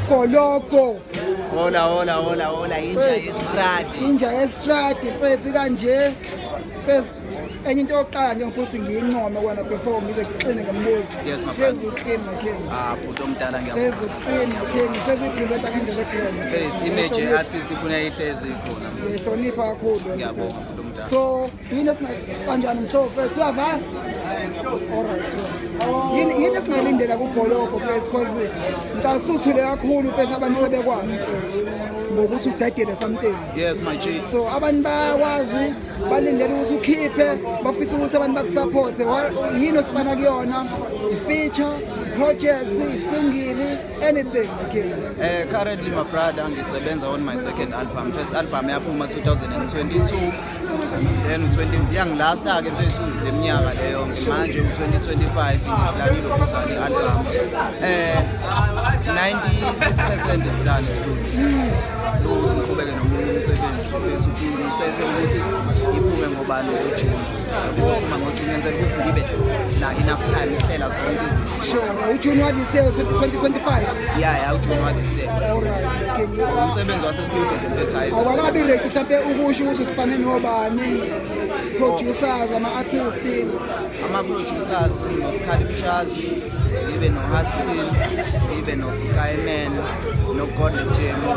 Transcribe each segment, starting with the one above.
ugoloko Hola, inja yestradi. inja yestradi fethu kanje fethu enye into yokuqala nje futhi ngiyincome wena before ngize kuqine ngembuzo Yes, my hlezi uqine king Bhuti omdala hlezi uqine king hlezi ipresenta ngendlela ekuyona Fethu image ye-artist ifuna ihlezi ikhona. ngihlonipha kakhulu Ngiyabonga Bhuti omdala. so yini kanjani mshofu fethu uyava alright so yini esingayilindela kugoloko fethu because ngicela usuthule kakhulu fethu abantu sebekwazi fethu ngokuthi udadele something. Yes, my G. So abantu bayakwazi balindele ukuthi ukhiphe bafisa ukuthi abantu bakusupport yini osibana kuyona i-feature projects i-single anything okay. Currently my brother ngisebenza on my second album. First album yaphuma 2022 then yangilasta ke mfethu leminyaka leyo manje u2025 ngiplanile ukuzana i-album 96% is done studio. So ukuthi ngiqhubeke nomunye umsebenzi bese ngisethe ukuthi iphume ngobani ngoJune. Izophuma ngoJune yenza ukuthi ngibe na enough time ukuhlela zonke izinto. Sure, uJune waliseo 2025. Yeah, uJune waliseo. Alright, okay. Umsebenzi wase studio ngempetha hayi. Awakabi ready mhlawumbe ukusho ukuthi usipane nobani producers ama-artists ama-producers noSkhali Mshazi, ngibe noHudson, ngibe noSkyman, noGodly TMO.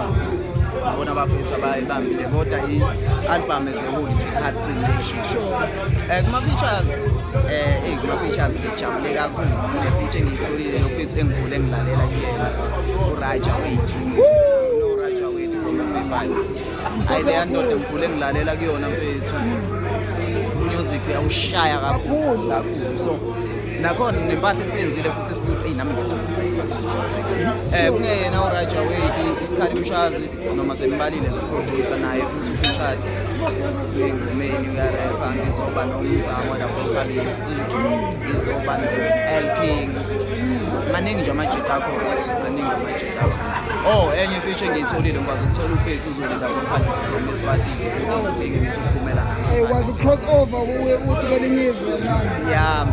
Bona bafisa bayibambile kodwa i-album as a whole nje Hudson Nation. Sure. Kuma-features kuma-features ngijabule kakhulu ne-feature engiyitholile yofethi engikhule ngilalela kuyena uRaja Wade. No-Raja Wade from MP5. Hayi leya ndoda ngikhule ngilalela kuyona mfethu. Music uyawushaya kakhulu. So nakhona nempahla esenzile futhi estudio nami ngicela kungeyena uRaja Wade uSkhali Mshazi noma sembalile zoproducer naye futhi ufeatured engomeni uyarapper ngizoba nomzamo la vocalist ngizoba no-L King maningi nje amajita akho enye feature engiyitholile ngikwazi ukuthola ufethu uzolila vocalist from Eswatini ukuthi ngike ngithi ukuphumela naye kwazi ucross over uthi kwelinye izwe kancane yeah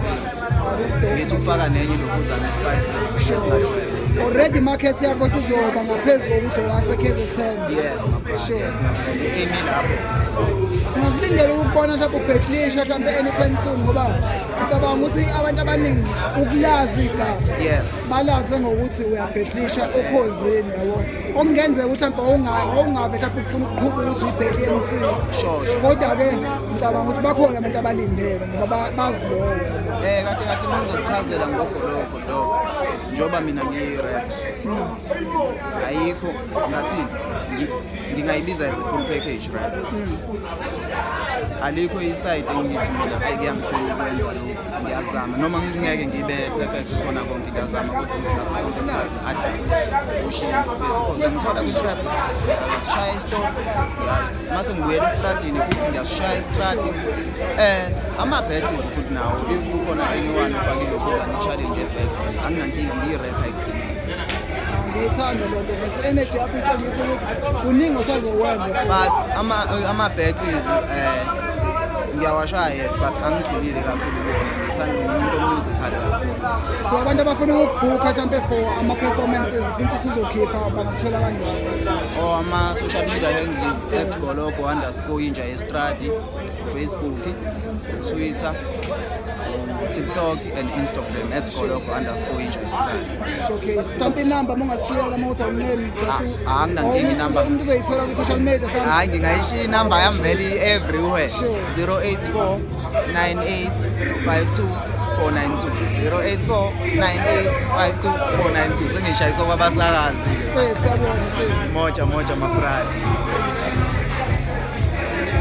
ngithi ukufaka nenye lokuzana Spice esingajwayele already market yakho sizoba ngaphezulu kokuthi owase KZN. Yes, sure. Emi lapho. Singakulindela ukubona mhlawumbe ubhetlisha mhlawumbe anytime soon ngoba ngicabanga ukuthi abantu abaningi ukulazi igama. Yes. Balaze ngokuthi uyabhetlisha ukhozini yabo. Okungenzeka ukuthi mhlawumbe ungabe mhlawumbe ufuna ukuqhubha ukuthi uyibhethe MC. Sure. Kodwa ke ngicabanga ukuthi bakhona abantu abalindele ngoba bazi lokho. Kahle ngizokuchazela ngogoloko lokho. Njoba mina ngiyi-rap. Ayikho ngathini ngingayibiza as a full package right. Alikho iside engithi mina ayikuyangihlula ukwenza lokho ngiyazama noma ngingeke ngibe perfect khona konke ngiyazama ukuthi ngaso sonke isikhathi adapt ushintsho bese because ngithola ku-trap ngasishaya istop mase ngibuyela estradini futhi ngiyasishaya estradi ama-batteries futhi nawo if kukhona anyone ofakile ukuzana i-challenge eback anginankinga ngiyi-rap ayigcinile. Ngiyithanda lento bese energy yakho itshengisa ukuthi kuningi osazokwenza but ama-batteries ngiyawashaya yes but angigxilile kakhulu kuwona ngithanda umuntu musical kakhulu. So abantu abafuna ukubhuka mhlawumbe for ama-performances since sizokhipha bangathola kanjani? Ama-social media handles @goloko_inja yestradi Facebook, Twitter, TikTok and Instagram @goloko_inja yestradi. Okay, stamp inamba mongasishiyela mawuthi awunqeni. Anginankinga inamba. Umuntu uzoyithola ku-social media mhlawumbe. Hayi ngingayishiya inamba yami vele everywhere. Sure. 084 98 52 492 084 98 52 492 sengishayisa kwabasakazi. Siyabonga. Moja my brother.